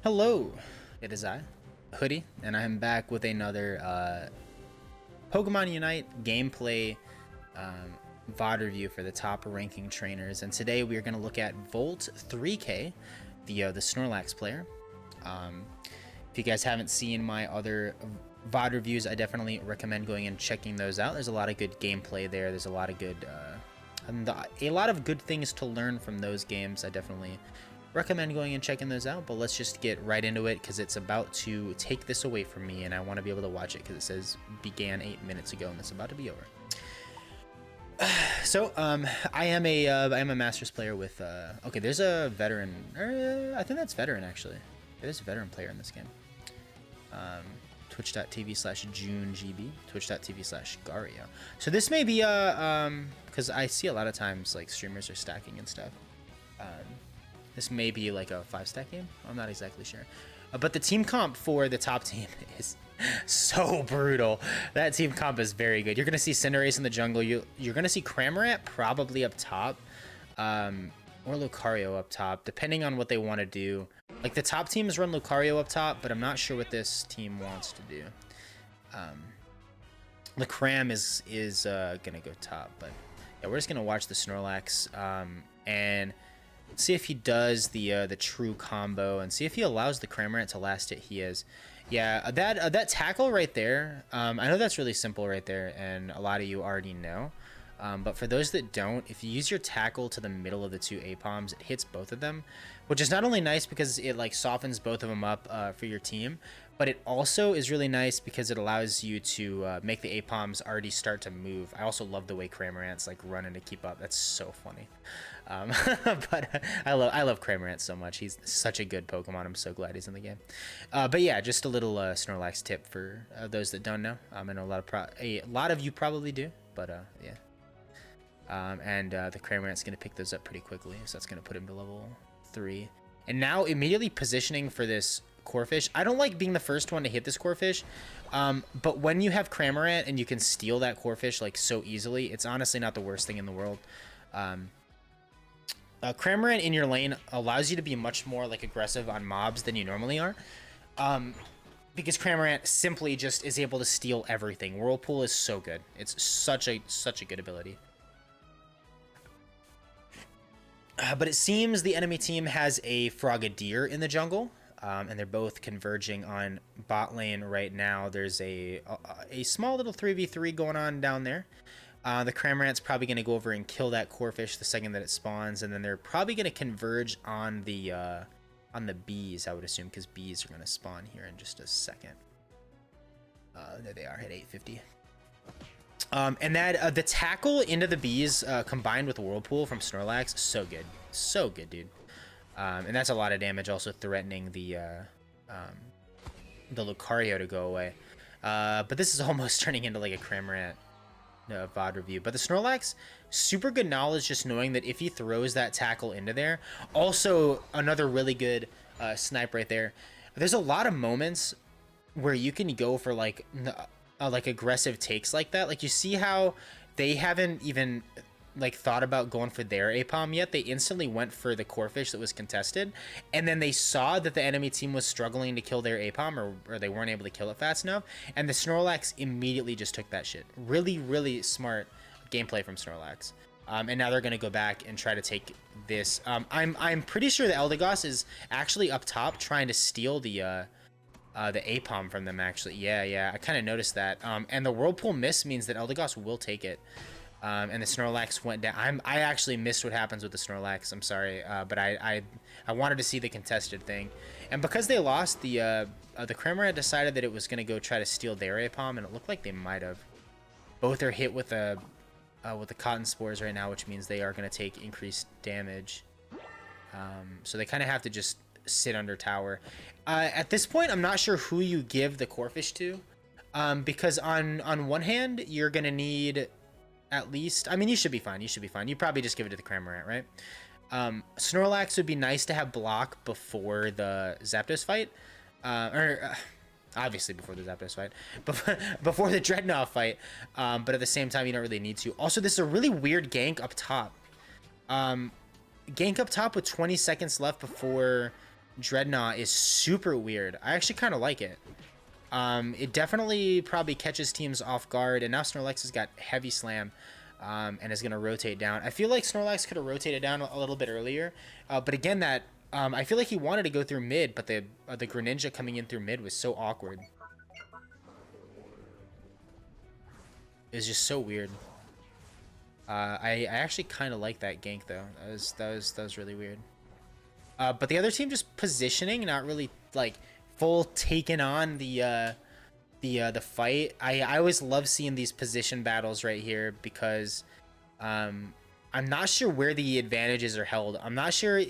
Hello, it is I, Hoodie, and I'm back with another Pokemon Unite gameplay VOD review for the top ranking trainers. And today we are going to look at Volt 3K, the Snorlax player. If you guys haven't seen my other VOD reviews, I definitely recommend going and checking those out. There's a lot of good gameplay there. There's a lot of good things to learn from those games. I definitely recommend going and checking those out, but let's just get right into it because it's about to take this away from me and I want to be able to watch it because it says began 8 minutes ago and it's about to be over. So I am a Masters player with okay, there's a veteran, I think that's veteran actually. There's a veteran player in this game. Twitch.tv/JuneGB, Twitch.tv/Gario. So this may be because I see a lot of times like streamers are stacking and stuff. This may be like a 5-stack game. I'm not exactly sure. But the team comp for the top team is so brutal. That team comp is very good. You're going to see Cinderace in the jungle. You're going to see Cramorant probably up top. Or Lucario up top, depending on what they want to do. Like the top teams run Lucario up top, but I'm not sure what this team wants to do. The Cram is going to go top. But yeah, we're just going to watch the Snorlax and see if he does the true combo and see if he allows the Cramorant to last hit he is. Yeah, that tackle right there, I know that's really simple right there and a lot of you already know, but for those that don't, if you use your tackle to the middle of the two APOMs, it hits both of them, which is not only nice because it like softens both of them up for your team, but it also is really nice because it allows you to make the APOMs already start to move. I also love the way Cramorant's like running to keep up. That's so funny. But I love Cramorant so much. He's such a good Pokemon. I'm so glad he's in the game. But yeah, just a little Snorlax tip for those that don't know. I know a lot of you probably do, but yeah. The Cramorant's gonna pick those up pretty quickly, so that's gonna put him to level 3. And now immediately positioning for this Corphish. I don't like being the first one to hit this Corphish, but when you have Cramorant and you can steal that Corphish like so easily, it's honestly not the worst thing in the world. Cramorant in your lane allows you to be much more like aggressive on mobs than you normally are, because Cramorant simply just is able to steal everything. Whirlpool is so good. It's such a good ability. But it seems the enemy team has a Frogadier in the jungle, and they're both converging on bot lane right now. There's a small little 3v3 going on down there. The Cramorant's probably going to go over and kill that Corphish the second that it spawns, and then they're probably going to converge on the bees, I would assume, because bees are going to spawn here in just a second. There they are at 850. And that the tackle into the bees combined with Whirlpool from Snorlax, so good, dude. And that's a lot of damage, also threatening the Lucario to go away. But this is almost turning into like a Cramorant VOD review. But the Snorlax, super good knowledge, just knowing that if he throws that tackle into there. Also, another really good snipe right there. There's a lot of moments where you can go for like aggressive takes like that. Like you see how they haven't even like thought about going for their APOM yet. They instantly went for the Corphish that was contested, and then they saw that the enemy team was struggling to kill their APOM, or they weren't able to kill it fast enough, and the Snorlax immediately just took that shit. Really smart gameplay from Snorlax. And now they're gonna go back and try to take this. I'm pretty sure the Eldegoss is actually up top trying to steal the APOM from them, actually. Yeah, I kind of noticed that. And the Whirlpool miss means that Eldegoss will take it. And the Snorlax went down. I actually missed what happens with the Snorlax. I'm sorry, but I wanted to see the contested thing. And because they lost, the Cramorant decided that it was going to go try to steal their APOM, and it looked like they might have. Both are hit with the Cotton Spores right now, which means they are going to take increased damage. So they kind of have to just sit under tower. At this point, I'm not sure who you give the Corphish to, because on one hand, you're going to need at least, I mean, you should be fine. You probably just give it to the Cramorant, right? Snorlax would be nice to have block before the Zapdos fight, obviously before the Zapdos fight, before the Dreadnought fight, but at the same time, you don't really need to. Also, this is a really weird gank up top. Gank up top with 20 seconds left before Dreadnought is super weird. I actually kind of like it. It definitely probably catches teams off guard, and now Snorlax has got heavy slam, and is gonna rotate down. I feel like Snorlax could have rotated down a little bit earlier, but again, that I feel like he wanted to go through mid, but the Greninja coming in through mid was so awkward. It was just so weird. I actually kind of like that gank though. That was really weird. But the other team just positioning, not really like full taking on the fight. I always love seeing these position battles right here because I'm not sure where the advantages are held. I'm not sure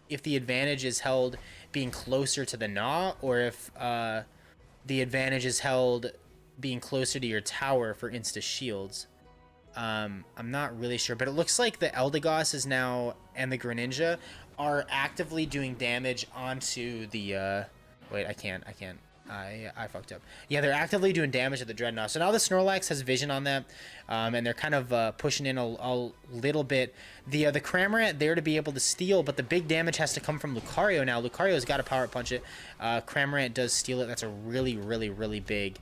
if the advantage is held being closer to the Gnaw, or if the advantage is held being closer to your tower for insta shields. I'm not really sure, but it looks like the Eldegoss is now, and the Greninja are actively doing damage onto the wait, I fucked up. Yeah, they're actively doing damage to the Dreadnought. So now the Snorlax has vision on that, and they're kind of pushing in a little bit. The Cramorant there to be able to steal, but the big damage has to come from Lucario now. Lucario's got to power punch it. Cramorant does steal it. That's a really, really, really big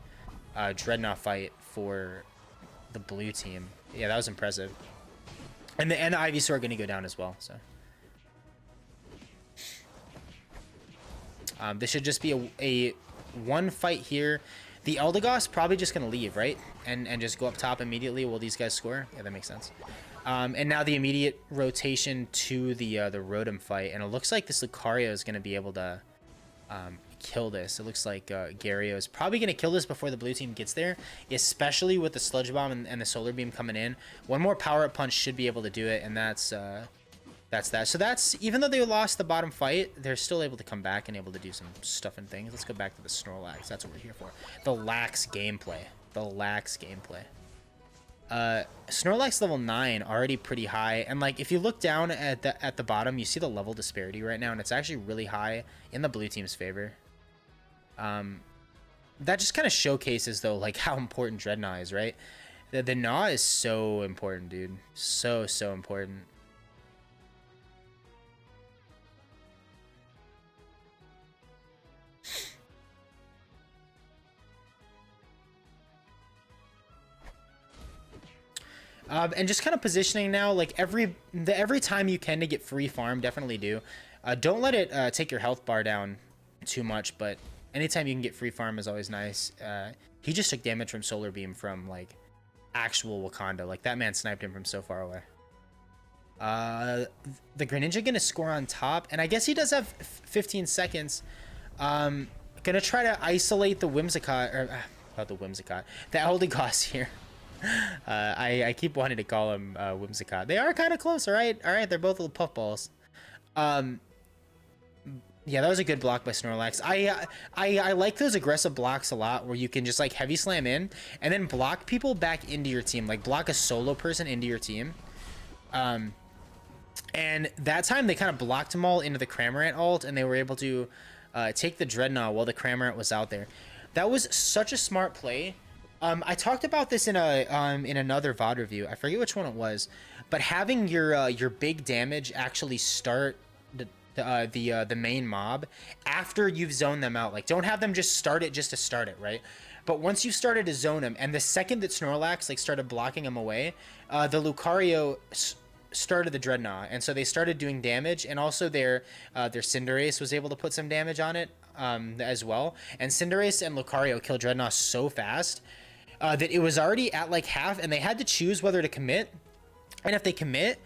Dreadnought fight for the blue team. Yeah, that was impressive. And the Ivysaur are going to go down as well, so. This should just be a one fight here. The Eldegoss probably just going to leave, right? And just go up top immediately while these guys score. Yeah, that makes sense. And now the immediate rotation to the Rotom fight. And it looks like this Lucario is going to be able to kill this. It looks like Gario is probably going to kill this before the blue team gets there, especially with the Sludge Bomb and the Solar Beam coming in. One more power-up punch should be able to do it, and that's that. So that's, even though they lost the bottom fight, they're still able to come back and able to do some stuff and things. Let's go back to the Snorlax. That's what we're here for. The lax gameplay. The lax gameplay. Snorlax level 9, already pretty high. And like, if you look down at the bottom, you see the level disparity right now, and it's actually really high in the blue team's favor. That just kind of showcases though, like, how important Dreadnought is, right? The Gnaw is so important, dude. So important. And just kind of positioning now, like every time you can to get free farm, definitely do. Don't let it take your health bar down too much, but anytime you can get free farm is always nice. He just took damage from Solar Beam from like actual Wakanda. Like that man sniped him from so far away. The Greninja gonna score on top, and I guess he does have 15 seconds. Gonna try to isolate the Whimsicott, or not the Whimsicott, the Eldegoss here. I keep wanting to call him Whimsicott. They are kind of close, all right? All right, they're both little puffballs. Yeah, that was a good block by Snorlax. I like those aggressive blocks a lot, where you can just like heavy slam in and then block people back into your team, like block a solo person into your team. And that time they kind of blocked them all into the Cramorant ult, and they were able to take the Dreadnought while the Cramorant was out there. That was such a smart play. I talked about this in another VOD review. I forget which one it was, but having your big damage actually start the main mob after you've zoned them out. Like, don't have them just start it just to start it, right? But once you've started to zone them, and the second that Snorlax like started blocking him away, the Lucario started the Dreadnought, and so they started doing damage, and also their Cinderace was able to put some damage on it as well. And Cinderace and Lucario killed Dreadnought so fast that it was already at like half, and they had to choose whether to commit. And if they commit,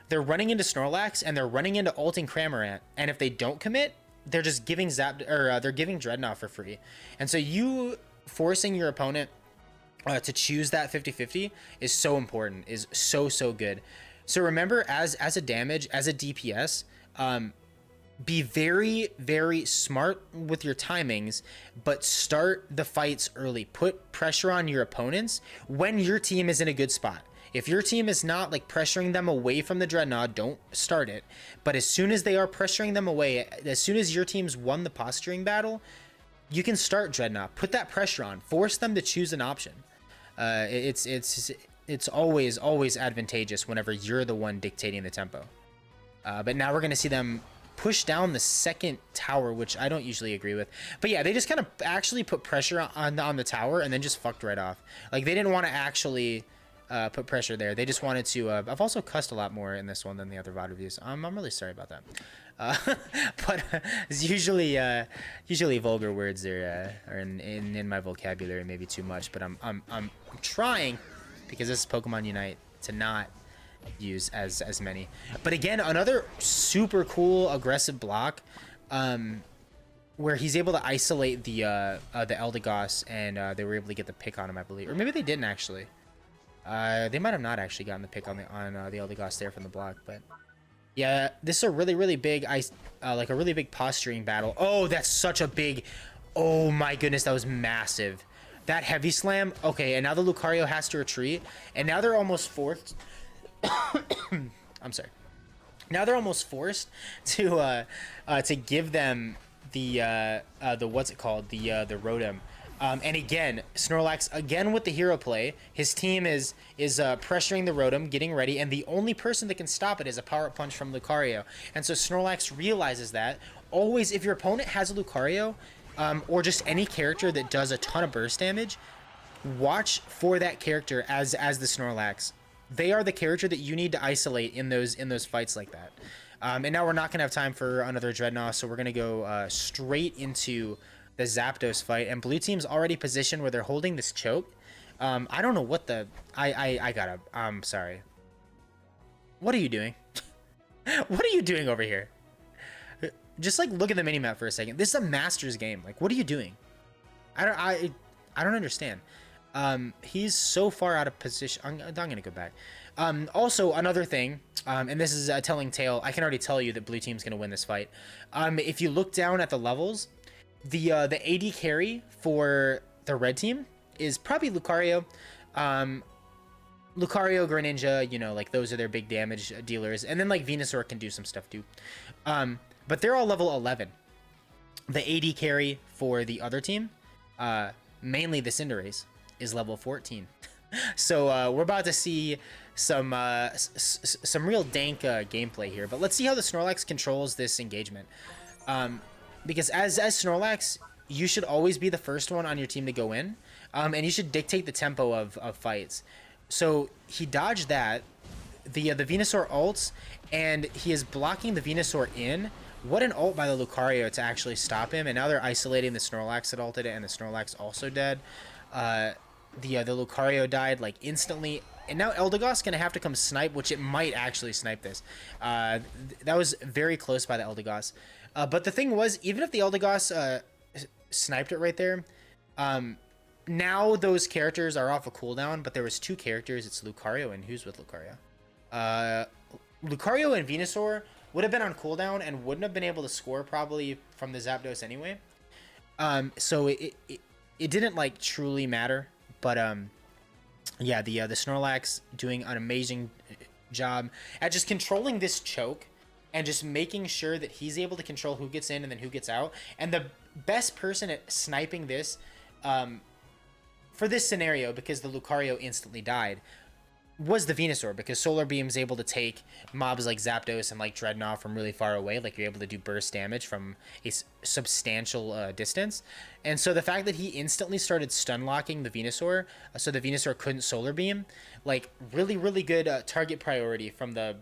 they're running into Snorlax and they're running into ulting Cramorant. And if they don't commit, they're just giving they're giving Dreadnought for free. And so you forcing your opponent to choose that 50-50 is so important, is so good. So remember, as a damage, as a DPS, be very smart with your timings, but start the fights early. Put pressure on your opponents when your team is in a good spot. If your team is not like pressuring them away from the Dreadnought, don't start it. But as soon as they are pressuring them away, as soon as your team's won the posturing battle, you can start Dreadnought. Put that pressure on. Force them to choose an option. It's always advantageous whenever you're the one dictating the tempo. But now we're going to see them push down the second tower, which I don't usually agree with. But yeah, they just kind of actually put pressure on the tower and then just fucked right off. Like, they didn't want to actually put pressure there. They just wanted to. I've also cussed a lot more in this one than the other VOD reviews. I'm really sorry about that. But it's usually vulgar words are in my vocabulary, maybe too much. But I'm trying, because this is Pokemon Unite, to not use as many. But again, another super cool aggressive block, where he's able to isolate the Eldegoss, and they were able to get the pick on him, I believe, or maybe they didn't actually. They might have not actually gotten the pick on the Eldegoss there from the block, but yeah, this is a really big like a really big posturing battle. Oh, that's such a big. Oh my goodness, that was massive. That heavy slam. Okay, and now the Lucario has to retreat, and now they're almost forced. I'm sorry. Now they're almost forced to give them the what's it called, the Rotom. And again, Snorlax again with the hero play. His team is pressuring the Rotom, getting ready, and the only person that can stop it is a power punch from Lucario. And so Snorlax realizes that. Always, if your opponent has a Lucario, or just any character that does a ton of burst damage, watch for that character as the Snorlax. They are the character that you need to isolate in those fights like that. And now we're not gonna have time for another Dreadnought, so we're gonna go straight into the Zapdos fight. And blue team's already positioned where they're holding this choke. I don't know what the I'm sorry. What are you doing? What are you doing over here? Just like look at the minimap for a second. This is a Masters game. Like, what are you doing? I don't understand. He's so far out of position. I'm gonna go back. Also, another thing, and this is a telling tale. I can already tell you that blue team's gonna win this fight. If you look down at the levels, the AD carry for the red team is probably Lucario. Lucario, Greninja, you know, like those are their big damage dealers, and then like Venusaur can do some stuff too. But they're all level 11. The AD carry for the other team, mainly the Cinderace, is level 14. So we're about to see some real dank gameplay here. But let's see how the Snorlax controls this engagement. Because as Snorlax, you should always be the first one on your team to go in, and you should dictate the tempo of fights. So he dodged that, the Venusaur ults, and he is blocking the Venusaur in. What an ult by the Lucario to actually stop him, and now they're isolating the Snorlax that ulted it, and the Snorlax also dead. The Lucario died like instantly, and now Eldegoss gonna have to come snipe, which it might actually snipe this. That was very close by the Eldegoss. But the thing was, even if the Eldegoss sniped it right there, now those characters are off a cooldown, but there was two characters. It's Lucario, and who's with Lucario? Lucario and Venusaur would have been on cooldown and wouldn't have been able to score probably from the Zapdos anyway. So it didn't like truly matter. But yeah, the Snorlax doing an amazing job at just controlling this choke and just making sure that he's able to control who gets in and then who gets out. And the best person at sniping this, for this scenario, because the Lucario instantly died, was the Venusaur, because Solar Beam's able to take mobs like Zapdos and like Dreadnought from really far away. Like, you're able to do burst damage from a substantial distance. And so the fact that he instantly started stun locking the Venusaur, so the Venusaur couldn't Solar Beam, like really good target priority from the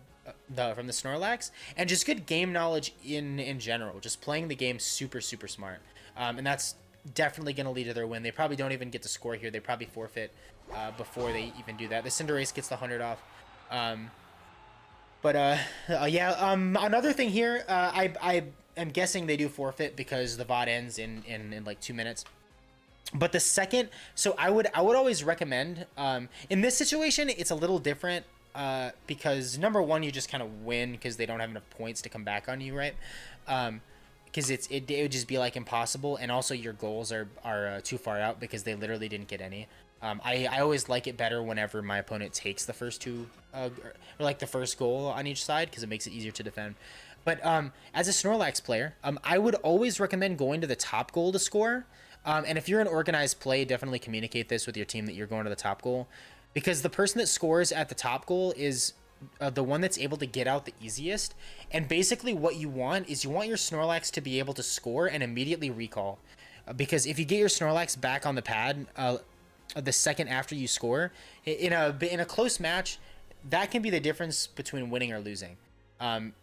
Snorlax, and just good game knowledge in general. Just playing the game super smart, and that's definitely going to lead to their win. They probably don't even get to score here. They probably forfeit before they even do that. The Cinderace gets the 100 off. Yeah, another thing here, I am guessing they do forfeit because the VOD ends in like 2 minutes. But the second, so I would always recommend, in this situation, it's a little different, because number one, you just kind of win because they don't have enough points to come back on you, right? Because it would just be like impossible, and also your goals are too far out because they literally didn't get any. I always like it better whenever my opponent takes the first two, or like the first goal on each side, because it makes it easier to defend. But as a Snorlax player, I would always recommend going to the top goal to score. And if you're an organized play, definitely communicate this with your team that you're going to the top goal, because the person that scores at the top goal is the one that's able to get out the easiest. And basically, what you want is you want your Snorlax to be able to score and immediately recall, because if you get your Snorlax back on the pad the second after you score in a close match, that can be the difference between winning or losing.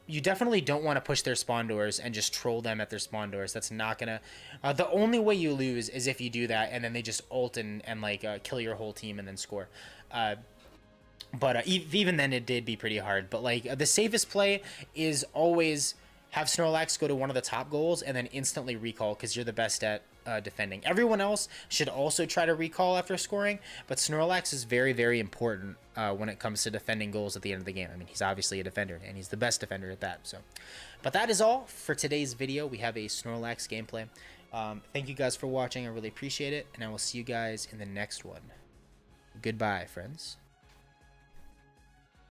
You definitely don't want to push their spawn doors and just troll them at their spawn doors. That's not gonna. The only way you lose is if you do that and then they just ult and like kill your whole team and then score. But even then, it did be pretty hard. But like the safest play is always have Snorlax go to one of the top goals and then instantly recall, because you're the best at defending. Everyone else should also try to recall after scoring, but Snorlax is very, very important when it comes to defending goals at the end of the game. I mean, he's obviously a defender, and he's the best defender at that. So, but that is all for today's video. We have a Snorlax gameplay. Thank you guys for watching. I really appreciate it, and I will see you guys in the next one. Goodbye, friends.